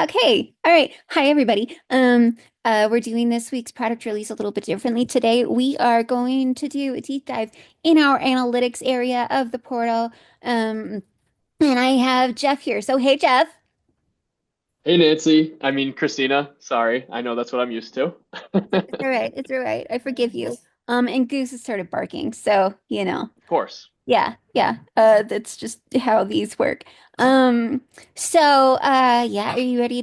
Okay. All right. Hi, everybody. We're doing this week's product release a little bit differently today. We are going to do a deep dive in our analytics area of the portal. Um, and I have Jeff here. So, hey, Jeff. Hey Nancy, I mean Christina, sorry. I know that's what I'm used to. It's all right. It's all right. I forgive you. And Goose has started barking. So, Of course. yeah. That's just how these work. So, yeah, are you ready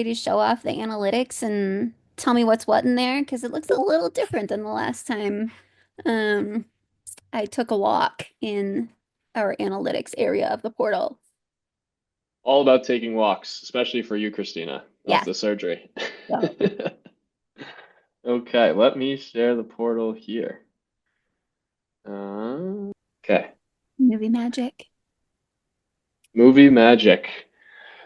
to show off the analytics and tell me what's what in there? Because it looks a little different than the last time um I took a walk in our analytics area of the portal. All about taking walks, especially for you, Christina, off Yeah. the surgery. So, Okay, let me share the portal here. Okay, movie magic. movie magic.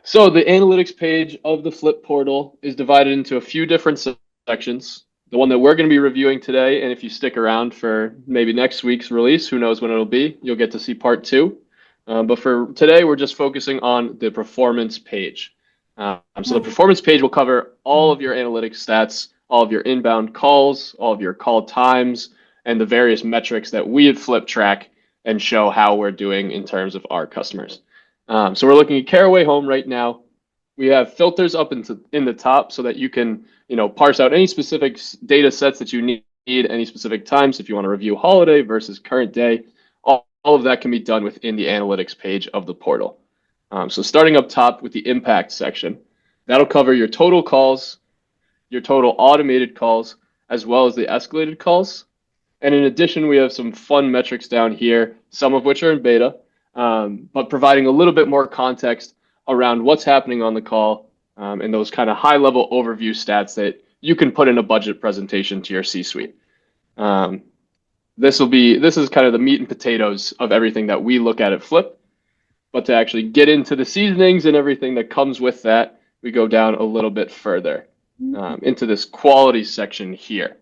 So the analytics page of the Flip portal is divided into a few different sections. The one that we're going to be reviewing today, and if you stick around for maybe next week's release, who knows when it'll be, you'll get to see part two. But for today, we're just focusing on the performance page. So the Oh. performance page will cover all of your analytics stats, all of your inbound calls, all of your call times, and the various metrics that we at Flip track and show how we're doing in terms of our customers. So we're looking at Caraway Home right now. We have filters up in the top so that you can, parse out any specific data sets that you need any specific times. If you want to review holiday versus current day, all of that can be done within the analytics page of the portal. So starting up top with the impact section, that'll cover your total calls, your total automated calls, as well as the escalated calls. And in addition, we have some fun metrics down here, some of which are in beta, but providing a little bit more context around what's happening on the call, and those kind of high level overview stats that you can put in a budget presentation to your C-suite. Um, this is kind of the meat and potatoes of everything that we look at Flip. But to actually get into the seasonings and everything that comes with that, we go down a little bit further into this quality section here.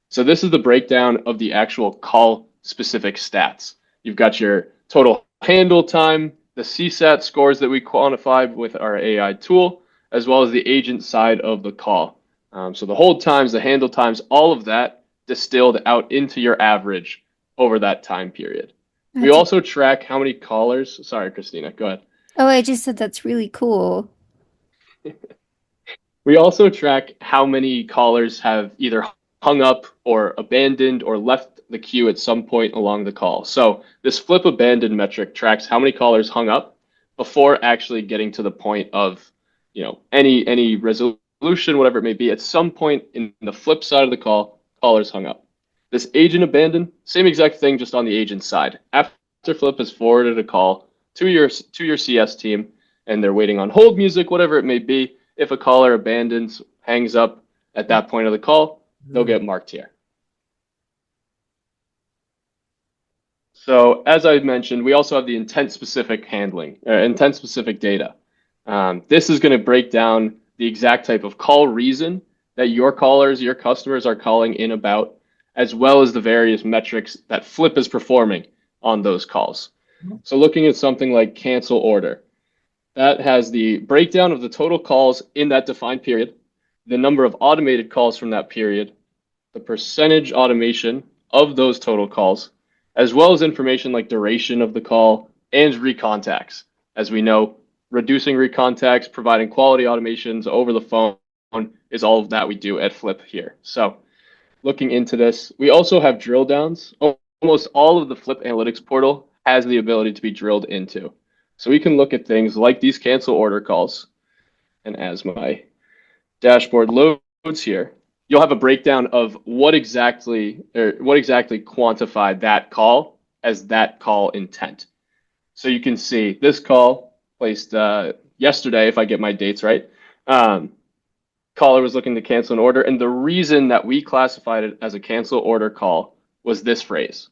So this is the breakdown of the actual call specific stats. You've got your total handle time, the CSAT scores that we quantify with our AI tool, as well as the agent side of the call. So the hold times, the handle times, all of that distilled out into your average over that time period. We That's also track how many callers. Sorry, Christina, go ahead. Oh, I just said that's really cool. We also track how many callers have either hung up or abandoned or left the queue at some point along the call. So this flip abandoned metric tracks how many callers hung up before actually getting to the point of, any resolution, whatever it may be. At some point in the flip side of the call, callers hung up. This agent abandoned, same exact thing, just on the agent side. After flip has forwarded a call to your CS team, and they're waiting on hold music, whatever it may be. If a caller abandons, hangs up at that point of the call, they'll get marked here. So as I mentioned, we also have the intent-specific handling, intent-specific data. This is going to break down the exact type of call reason that your callers, your customers are calling in about, as well as the various metrics that Flip is performing on those calls. So looking at something like cancel order, that has the breakdown of the total calls in that defined period, the number of automated calls from that period, the percentage automation of those total calls, as well as information like duration of the call and recontacts. As we know, reducing recontacts, providing quality automations over the phone is all of that we do at Flip here. So looking into this, we also have drill downs. Almost all of the Flip Analytics portal has the ability to be drilled into. So we can look at things like these cancel order calls. And as my dashboard loads here, you'll have a breakdown of what exactly quantified that call as that call intent. So you can see this call placed yesterday, if I get my dates right. Caller was looking to cancel an order, and the reason that we classified it as a cancel order call was this phrase.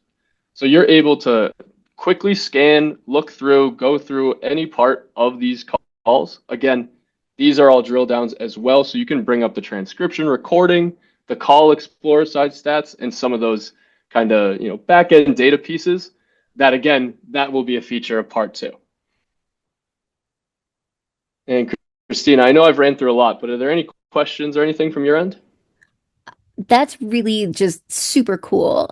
So you're able to quickly scan, look through, go through any part of these calls. Again, these are all drill downs as well, so you can bring up the transcription recording, the call explorer side stats, and some of those kind of back end data pieces. That will be a feature of part two. And Christina, I know I've ran through a lot, but are there any questions or anything from your end? That's really just super cool.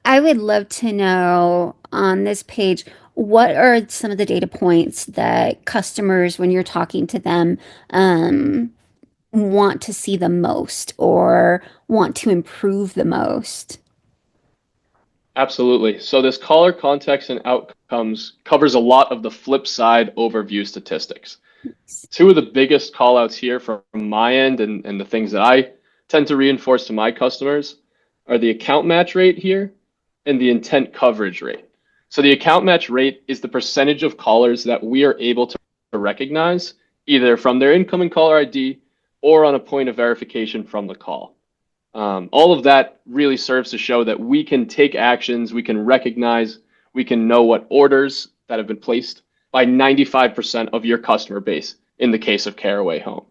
I would love to know on this page, what are some of the data points that customers, when you're talking to them, um, want to see the most or want to improve the most? Absolutely. So this caller context and outcomes covers a lot of the flip side overview statistics. Two of the biggest call outs here from my end and the things that I tend to reinforce to my customers are the account match rate here and the intent coverage rate. So the account match rate is the percentage of callers that we are able to recognize either from their incoming caller ID or on a point of verification from the call. All of that really serves to show that we can take actions, we can recognize, we can know what orders that have been placed by 95% of your customer base in the case of Caraway Home.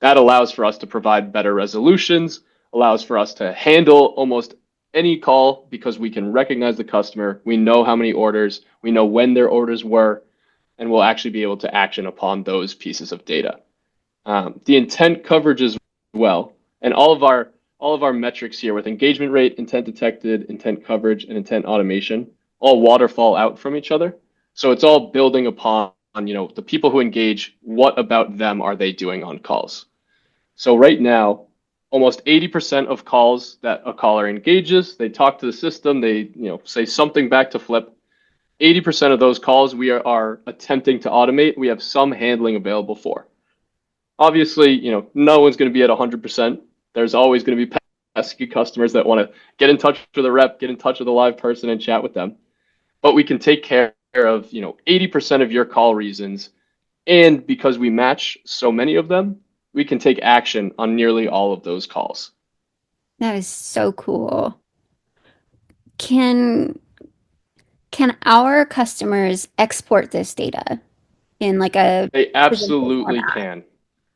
That allows for us to provide better resolutions, allows for us to handle almost any call because we can recognize the customer, we know how many orders, we know when their orders were, and we'll actually be able to action upon those pieces of data. The intent coverage as well, and all of our metrics here with engagement rate, intent detected, intent coverage, and intent automation all waterfall out from each other. So it's all building upon the people who engage. What about them are they doing on calls? So right now, almost 80% of calls that a caller engages, they talk to the system, they say something back to Flip. 80% of those calls we are attempting to automate. We have some handling available for. Obviously, no one's going to be at 100%. There's always going to be pesky customers that want to get in touch with a rep, get in touch with a live person and chat with them. But we can take care of, 80% of your call reasons. And because we match so many of them, we can take action on nearly all of those calls. That is so cool. Can can our customers export this data in like a They physical absolutely format? can.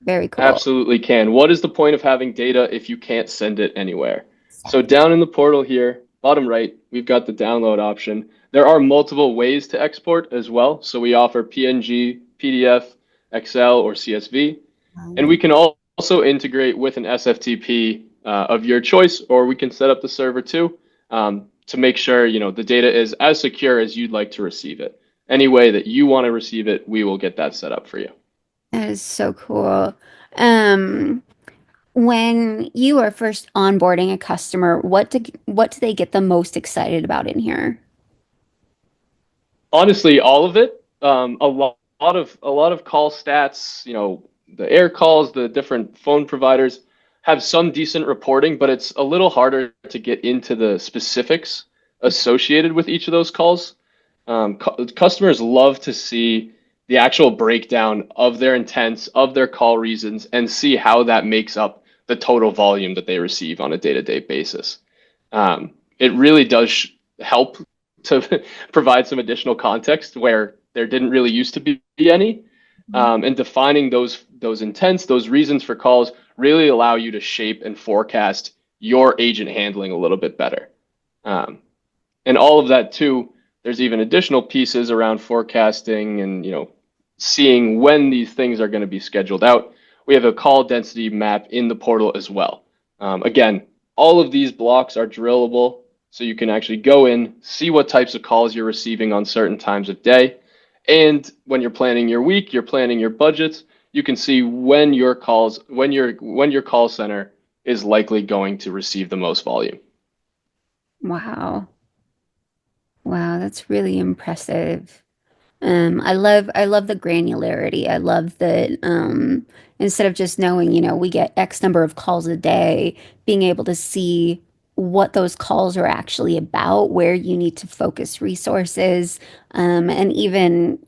Very cool. Absolutely can. What is the point of having data if you can't send it anywhere? So Exactly. down in the portal here, bottom right, we've got the download option. There are multiple ways to export as well. So we offer PNG, PDF, Excel, or CSV. And we can also integrate with an SFTP of your choice, or we can set up the server too to make sure the data is as secure as you'd like to receive it. Any way that you want to receive it, we will get that set up for you. That is so cool. Um, when you are first onboarding a customer, what do they get the most excited about in here? Honestly, all of it. A lot of call stats. The air calls, the different phone providers have some decent reporting, but it's a little harder to get into the specifics associated with each of those calls. Customers love to see the actual breakdown of their intents, of their call reasons, and see how that makes up the total volume that they receive on a day-to-day basis. It really does help to provide some additional context where there didn't really used to be any. And defining those intents, those reasons for calls really allow you to shape and forecast your agent handling a little bit better. Um, and all of that too, there's even additional pieces around forecasting and seeing when these things are going to be scheduled out. We have a call density map in the portal as well. Again, all of these blocks are drillable, so you can actually go in, see what types of calls you're receiving on certain times of day, and when you're planning your week, you're planning your budgets, you can see when your call center is likely going to receive the most volume. Wow. Wow, that's really impressive. I love the granularity. I love that instead of just knowing, we get X number of calls a day, being able to see what those calls are actually about, where you need to focus resources, and even,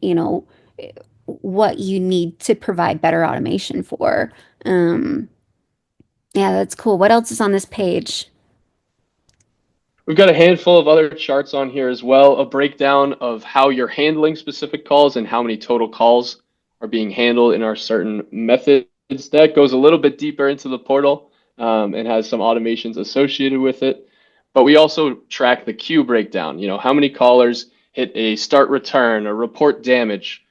what you need to provide better automation for. Um, yeah, that's cool. What else is on this page? We've got a handful of other charts on here as well, a breakdown of how you're handling specific calls and how many total calls are being handled in our certain methods. That goes a little bit deeper into the portal and has some automations associated with it. But we also track the queue breakdown, how many callers hit a start return or report damage.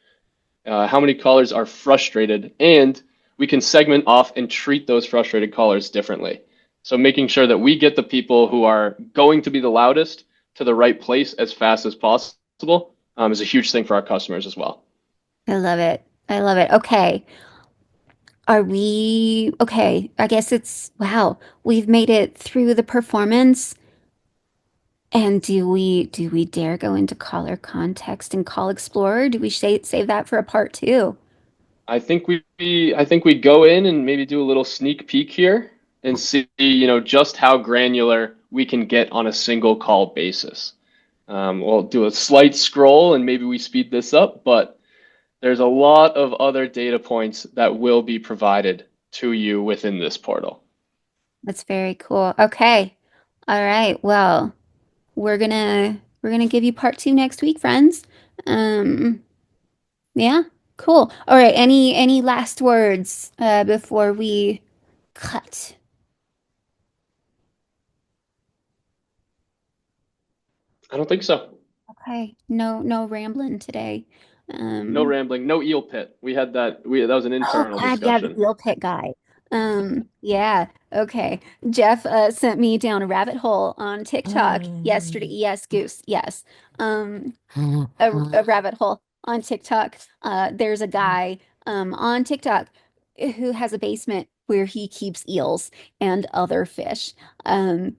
how many callers are frustrated, and we can segment off and treat those frustrated callers differently. So making sure that we get the people who are going to be the loudest to the right place as fast as possible is a huge thing for our customers as well. I love it. I love it. Okay. Are we okay? I guess it's wow. We've made it through the performance. And do we dare go into caller context and call explorer? Do we save that for a part two? I think we go in and maybe do a little sneak peek here and see, just how granular we can get on a single call basis. We'll do a slight scroll and maybe we speed this up, but there's a lot of other data points that will be provided to you within this portal. That's very cool. Okay. All right. Well, we're gonna give you part two next week, friends. Um, yeah, cool. All right. Any last words before we cut? I don't think so. Okay. No rambling today. No Um, rambling, no eel pit. We had that. That was an Oh internal God, yeah, the discussion. eel pit guy. Yeah, okay. Jeff sent me down a rabbit hole on TikTok yesterday. Yes, Goose. Yes. Um, a rabbit hole on TikTok. There's a guy on TikTok who has a basement where he keeps eels and other fish. Um,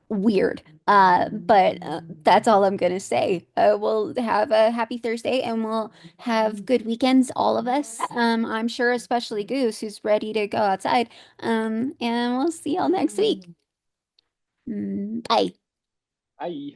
weird. But that's all I'm gonna say. We'll have a happy Thursday and we'll have good weekends, all of us. I'm sure, especially Goose, who's ready to go outside. And we'll see y'all next week. Bye. Bye.